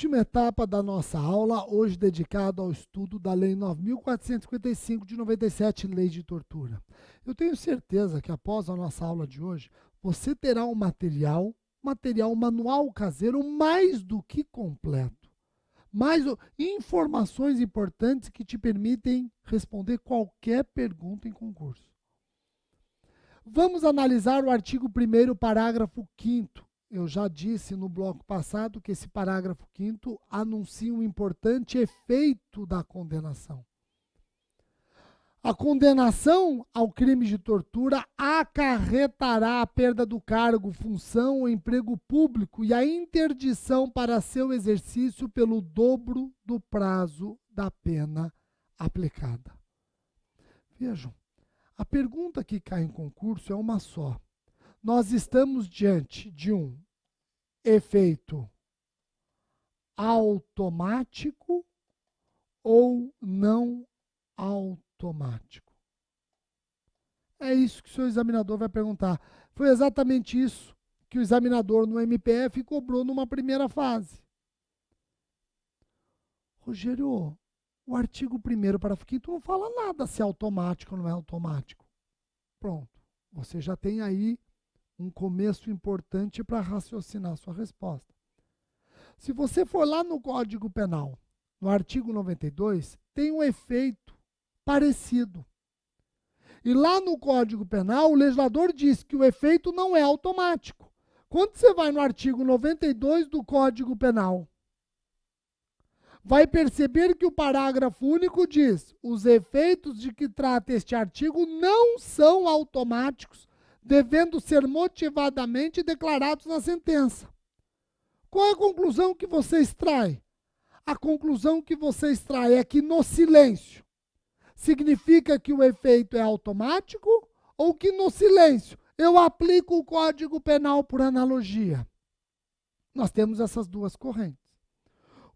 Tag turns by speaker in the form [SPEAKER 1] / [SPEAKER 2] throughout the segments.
[SPEAKER 1] Última etapa da nossa aula, hoje dedicada ao estudo da Lei 9.455 de 97, Lei de Tortura. Eu tenho certeza que após a nossa aula de hoje, você terá um material manual caseiro mais do que completo. Informações importantes que te permitem responder qualquer pergunta em concurso. Vamos analisar o artigo 1º, parágrafo 5º. Eu já disse no bloco passado que esse parágrafo 5º anuncia um importante efeito da condenação. A condenação ao crime de tortura acarretará a perda do cargo, função ou emprego público e a interdição para seu exercício pelo dobro do prazo da pena aplicada. Vejam, a pergunta que cai em concurso é uma só. Nós estamos diante de um efeito automático ou não automático? É isso que o seu examinador vai perguntar. Foi exatamente isso que o examinador no MPF cobrou numa primeira fase. Rogério, o artigo 1º, parágrafo 5º não fala nada se é automático ou não é automático. Pronto, você já tem aí um começo importante para raciocinar sua resposta. Se você for lá no Código Penal, no artigo 92, tem um efeito parecido. E lá no Código Penal, o legislador diz que o efeito não é automático. Quando você vai no artigo 92 do Código Penal, vai perceber que o parágrafo único diz: os efeitos de que trata este artigo não são automáticos, devendo ser motivadamente declarados na sentença. Qual é a conclusão que você extrai? A conclusão que você extrai é que no silêncio significa que o efeito é automático ou que no silêncio eu aplico o Código Penal por analogia? Nós temos essas duas correntes.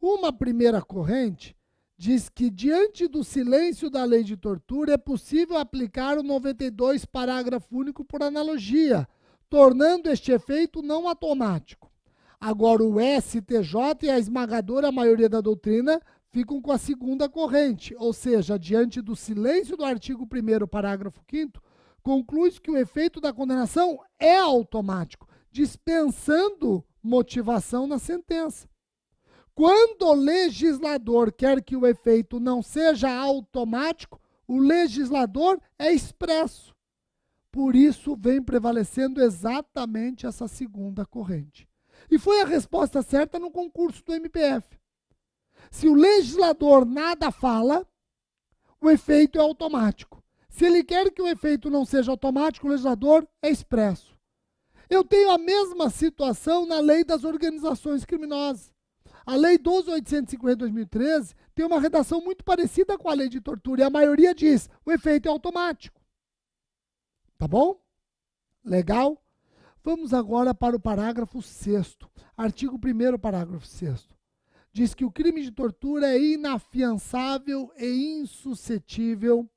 [SPEAKER 1] Uma primeira corrente diz que, diante do silêncio da lei de tortura, é possível aplicar o 92, parágrafo único, por analogia, tornando este efeito não automático. Agora, o STJ e a esmagadora maioria da doutrina ficam com a segunda corrente, ou seja, diante do silêncio do artigo 1º, parágrafo 5º, conclui-se que o efeito da condenação é automático, dispensando motivação na sentença. Quando o legislador quer que o efeito não seja automático, o legislador é expresso. Por isso vem prevalecendo exatamente essa segunda corrente. E foi a resposta certa no concurso do MPF. Se o legislador nada fala, o efeito é automático. Se ele quer que o efeito não seja automático, o legislador é expresso. Eu tenho a mesma situação na lei das organizações criminosas. A Lei 12.850 de 2013 tem uma redação muito parecida com a lei de tortura e a maioria diz: o efeito é automático. Tá bom? Legal? Vamos agora para o parágrafo 6º. Artigo 1º, parágrafo 6º. Diz que o crime de tortura é inafiançável e insuscetível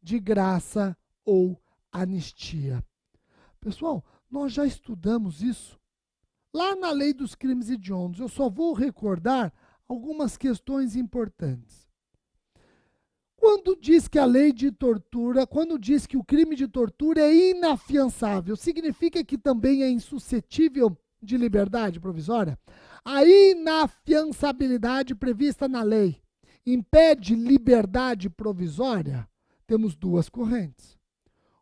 [SPEAKER 1] de graça ou anistia. Pessoal, nós já estudamos isso lá na Lei dos Crimes Hediondos. Eu só vou recordar algumas questões importantes. Quando diz que a lei de tortura, quando diz que o crime de tortura é inafiançável, significa que também é insuscetível de liberdade provisória? A inafiançabilidade prevista na lei impede liberdade provisória? Temos duas correntes.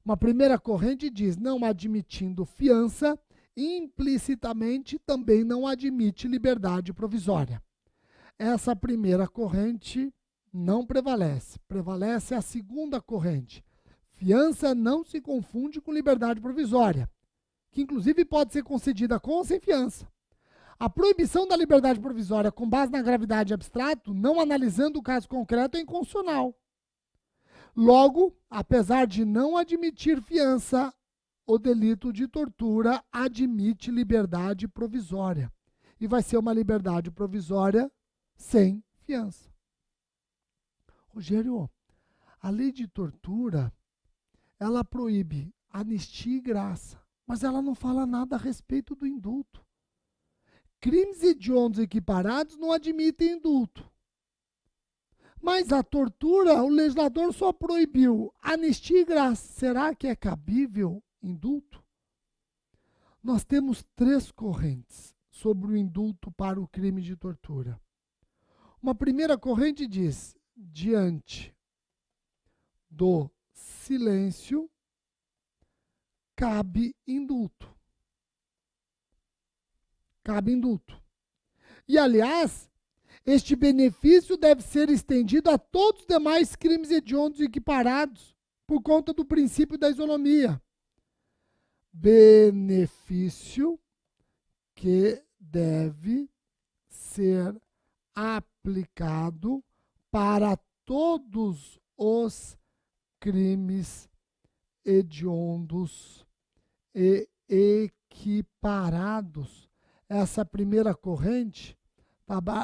[SPEAKER 1] Uma primeira corrente diz: não admitindo fiança, implicitamente também não admite liberdade provisória. Essa primeira corrente não prevalece. Prevalece a segunda corrente. Fiança não se confunde com liberdade provisória, que inclusive pode ser concedida com ou sem fiança. A proibição da liberdade provisória com base na gravidade abstrato, não analisando o caso concreto, é inconstitucional. Logo, apesar de não admitir fiança, o delito de tortura admite liberdade provisória. E vai ser uma liberdade provisória sem fiança. Rogério, a lei de tortura, ela proíbe anistia e graça, mas ela não fala nada a respeito do indulto. crimes hediondos equiparados não admitem indulto. Mas a tortura, o legislador só proibiu anistia e graça. Será que é cabível indulto? Nós temos 3 correntes sobre o indulto para o crime de tortura. Uma primeira corrente diz: diante do silêncio, cabe indulto. Cabe indulto. E, aliás, este benefício deve ser estendido a todos os demais crimes hediondos equiparados, por conta do princípio da isonomia. Benefício que deve ser aplicado para todos os crimes hediondos e equiparados. Essa primeira corrente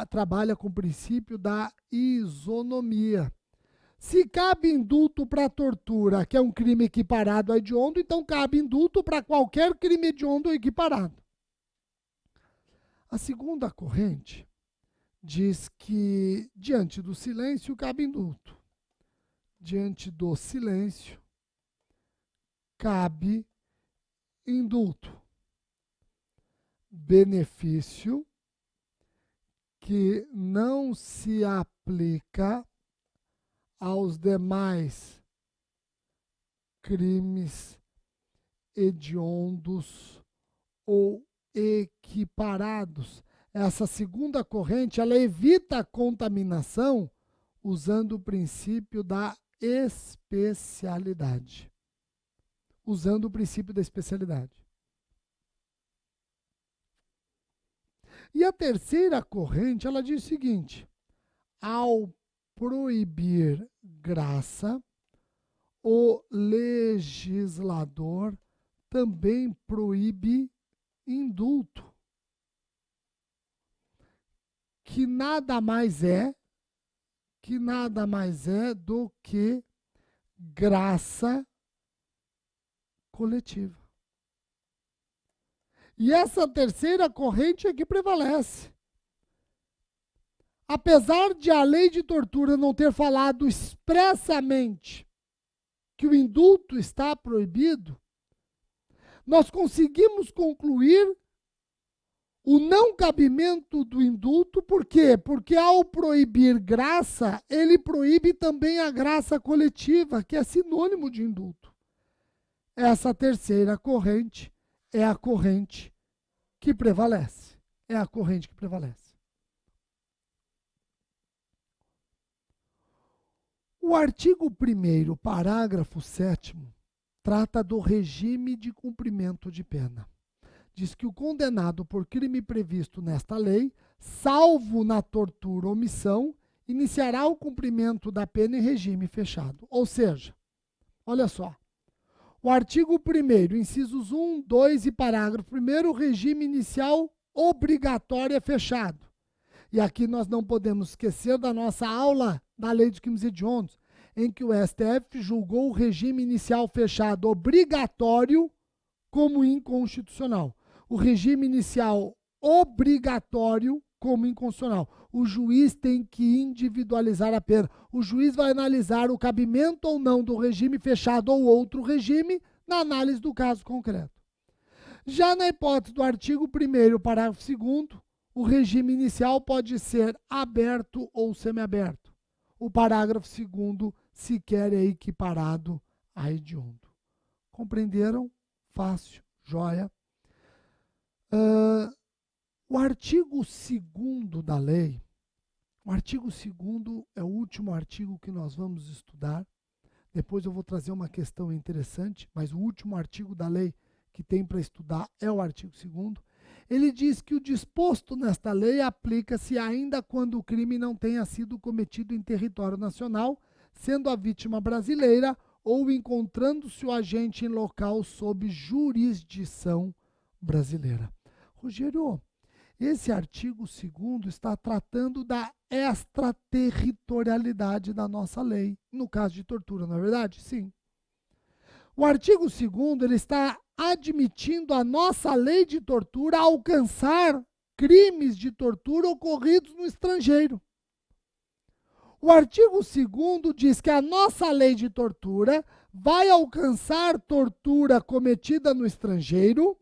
[SPEAKER 1] trabalha com o princípio da isonomia. Se cabe indulto para tortura, que é um crime equiparado a hediondo, então cabe indulto para qualquer crime hediondo equiparado. A segunda corrente diz que diante do silêncio cabe indulto. Diante do silêncio cabe indulto. Benefício que não se aplica aos demais crimes hediondos ou equiparados. Essa segunda corrente, ela evita a contaminação usando o princípio da especialidade. Usando o princípio da especialidade. E a terceira corrente, ela diz o seguinte: ao proibir graça, o legislador também proíbe indulto, que nada mais é do que graça coletiva. E essa terceira corrente é que prevalece. Apesar de a lei de tortura não ter falado expressamente que o indulto está proibido, nós conseguimos concluir o não cabimento do indulto. Por quê? Porque ao proibir graça, ele proíbe também a graça coletiva, que é sinônimo de indulto. Essa terceira corrente é a corrente que prevalece. É a corrente que prevalece. O artigo 1º, parágrafo 7º, trata do regime de cumprimento de pena. Diz que o condenado por crime previsto nesta lei, salvo na tortura ou omissão, iniciará o cumprimento da pena em regime fechado. Ou seja, olha só, o artigo 1º, incisos 1, 2 e parágrafo 1º, o regime inicial obrigatório é fechado. E aqui nós não podemos esquecer da nossa aula da Lei dos Crimes Hediondos, em que o STF julgou o regime inicial fechado obrigatório como inconstitucional. O regime inicial obrigatório como inconstitucional. O juiz tem que individualizar a pena. O juiz vai analisar o cabimento ou não do regime fechado ou outro regime na análise do caso concreto. Já na hipótese do artigo 1º, parágrafo 2º, o regime inicial pode ser aberto ou semiaberto. O parágrafo 2º sequer é equiparado a hediondo. Compreenderam? Fácil, joia. O artigo 2º da lei, o artigo 2º é o último artigo que nós vamos estudar. Depois eu vou trazer uma questão interessante, mas o último artigo da lei que tem para estudar é o artigo 2º. Ele diz que o disposto nesta lei aplica-se ainda quando o crime não tenha sido cometido em território nacional, sendo a vítima brasileira ou encontrando-se o agente em local sob jurisdição brasileira. Rogério, esse artigo 2º está tratando da extraterritorialidade da nossa lei, no caso de tortura, não é verdade? Sim. O artigo 2º ele está admitindo a nossa lei de tortura alcançar crimes de tortura ocorridos no estrangeiro. O artigo 2º diz que a nossa lei de tortura vai alcançar tortura cometida no estrangeiro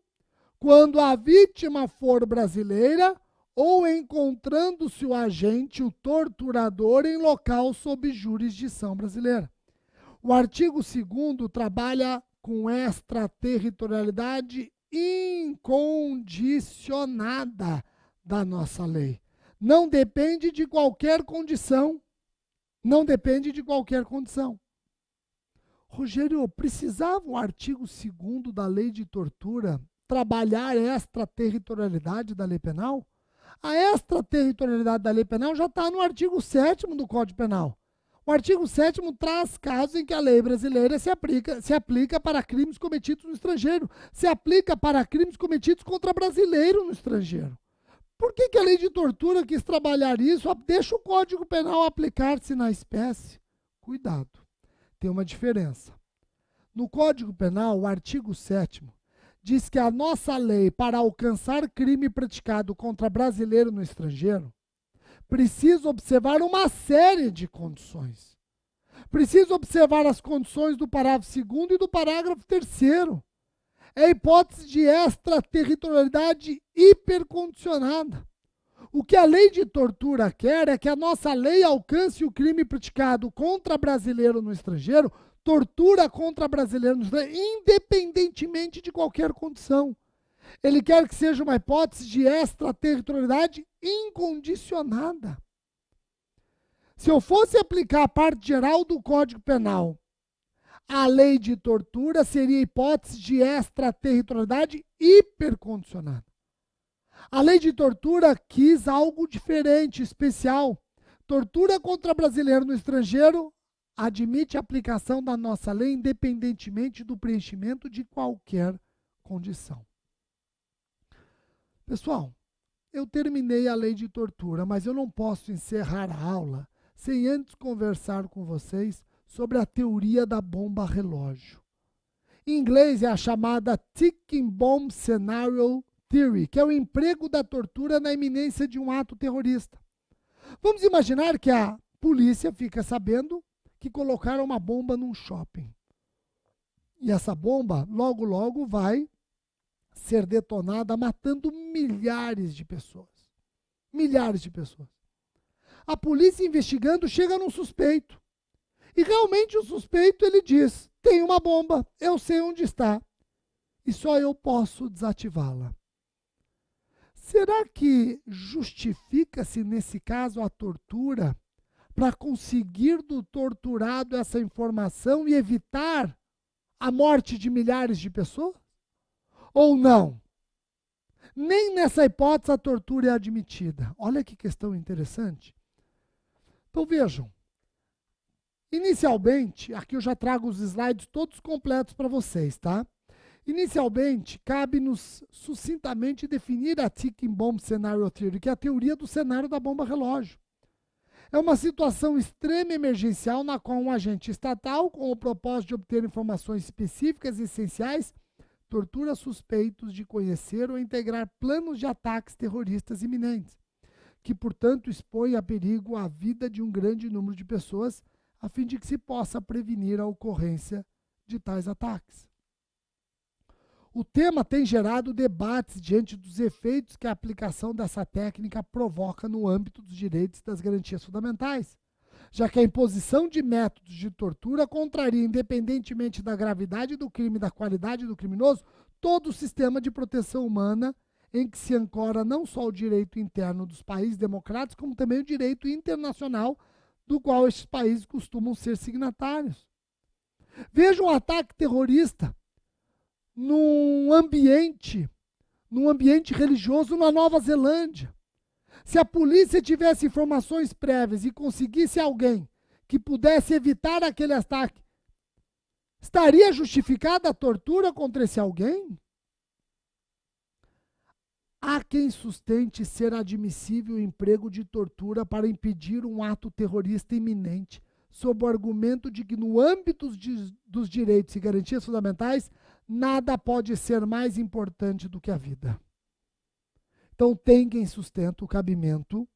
[SPEAKER 1] quando a vítima for brasileira ou encontrando-se o agente, o torturador, em local sob jurisdição brasileira. O artigo 2º trabalha com extraterritorialidade incondicionada da nossa lei. Não depende de qualquer condição. Não depende de qualquer condição. Rogério, precisava o artigo 2º da lei de tortura trabalhar extraterritorialidade da lei penal? A extraterritorialidade da lei penal já está no artigo 7º do Código Penal. O artigo 7º traz casos em que a lei brasileira se aplica para crimes cometidos no estrangeiro, se aplica para crimes cometidos contra brasileiro no estrangeiro. Por que a lei de tortura quis trabalhar isso? Deixa o Código Penal aplicar-se na espécie. Cuidado, tem uma diferença. No Código Penal, o artigo 7º diz que a nossa lei, para alcançar crime praticado contra brasileiro no estrangeiro, precisa observar uma série de condições. Precisa observar as condições do parágrafo 2º e do parágrafo 3º. É a hipótese de extraterritorialidade hipercondicionada. O que a lei de tortura quer é que a nossa lei alcance o crime praticado contra brasileiro no estrangeiro, tortura contra brasileiro no estrangeiro, independentemente de qualquer condição. Ele quer que seja uma hipótese de extraterritorialidade incondicionada. Se eu fosse aplicar a parte geral do Código Penal, a lei de tortura seria hipótese de extraterritorialidade hipercondicionada. A lei de tortura quis algo diferente, especial. Tortura contra brasileiro no estrangeiro admite a aplicação da nossa lei independentemente do preenchimento de qualquer condição. Pessoal, eu terminei a lei de tortura, mas eu não posso encerrar a aula sem antes conversar com vocês sobre a teoria da bomba relógio. Em inglês é a chamada Ticking Bomb Scenario Theory, que é o emprego da tortura na iminência de um ato terrorista. Vamos imaginar que a polícia fica sabendo que colocaram uma bomba num shopping. E essa bomba, logo vai ser detonada, matando milhares de pessoas. Milhares de pessoas. A polícia investigando chega num suspeito. E realmente o suspeito, ele diz, tem uma bomba, eu sei onde está. E só eu posso desativá-la. Será que justifica-se, nesse caso, a tortura para conseguir do torturado essa informação e evitar a morte de milhares de pessoas? Ou não? Nem nessa hipótese a tortura é admitida. Olha que questão interessante. Então vejam, inicialmente, aqui eu já trago os slides todos completos para vocês, tá? Inicialmente, cabe-nos sucintamente definir a Ticking Bomb Scenario Theory, que é a teoria do cenário da bomba relógio. É uma situação extrema e emergencial na qual um agente estatal, com o propósito de obter informações específicas e essenciais, tortura suspeitos de conhecer ou integrar planos de ataques terroristas iminentes, que, portanto, expõe a perigo a vida de um grande número de pessoas, a fim de que se possa prevenir a ocorrência de tais ataques. O tema tem gerado debates diante dos efeitos que a aplicação dessa técnica provoca no âmbito dos direitos e das garantias fundamentais, já que a imposição de métodos de tortura contraria, independentemente da gravidade do crime e da qualidade do criminoso, todo o sistema de proteção humana em que se ancora não só o direito interno dos países democráticos, como também o direito internacional, do qual estes países costumam ser signatários. Veja um ataque terrorista num ambiente religioso na Nova Zelândia. Se a polícia tivesse informações prévias e conseguisse alguém que pudesse evitar aquele ataque, estaria justificada a tortura contra esse alguém? Há quem sustente ser admissível o emprego de tortura para impedir um ato terrorista iminente, sob o argumento de que, no âmbito dos direitos e garantias fundamentais, nada pode ser mais importante do que a vida. Então, tem quem sustenta o cabimento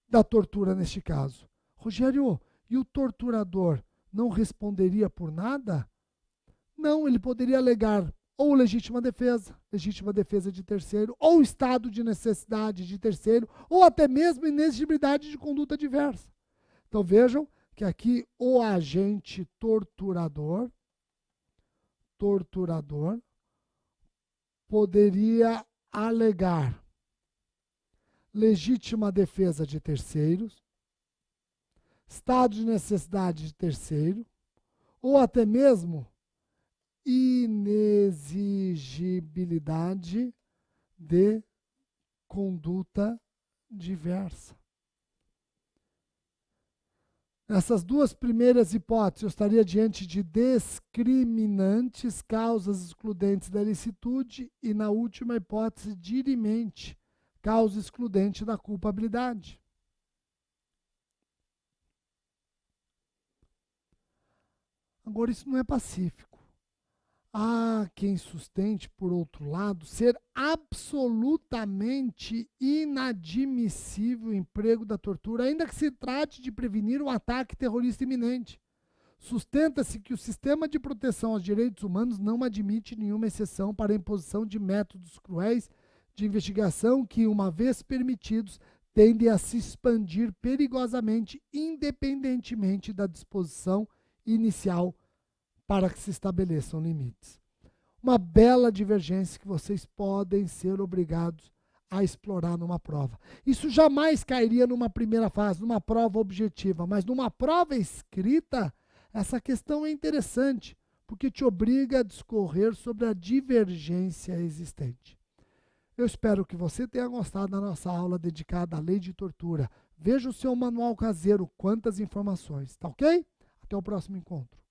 [SPEAKER 1] da tortura neste caso. Rogério, e o torturador não responderia por nada? Não, ele poderia alegar ou legítima defesa de terceiro, ou estado de necessidade de terceiro, ou até mesmo inexigibilidade de conduta diversa. Então vejam que aqui o agente torturador poderia alegar legítima defesa de terceiros, estado de necessidade de terceiro, ou até mesmo inexigibilidade de conduta diversa. Nessas duas primeiras hipóteses, eu estaria diante de discriminantes, causas excludentes da ilicitude, e na última hipótese, dirimente, causa excludente da culpabilidade. Agora, isso não é pacífico. Há quem sustente, por outro lado, ser absolutamente inadmissível o emprego da tortura, ainda que se trate de prevenir um ataque terrorista iminente. Sustenta-se que o sistema de proteção aos direitos humanos não admite nenhuma exceção para a imposição de métodos cruéis de investigação que, uma vez permitidos, tendem a se expandir perigosamente, independentemente da disposição inicial para que se estabeleçam limites. Uma bela divergência que vocês podem ser obrigados a explorar numa prova. Isso jamais cairia numa primeira fase, numa prova objetiva, mas numa prova escrita, essa questão é interessante, porque te obriga a discorrer sobre a divergência existente. Eu espero que você tenha gostado da nossa aula dedicada à lei de tortura. Veja o seu manual caseiro, quantas informações, tá ok? Até o próximo encontro.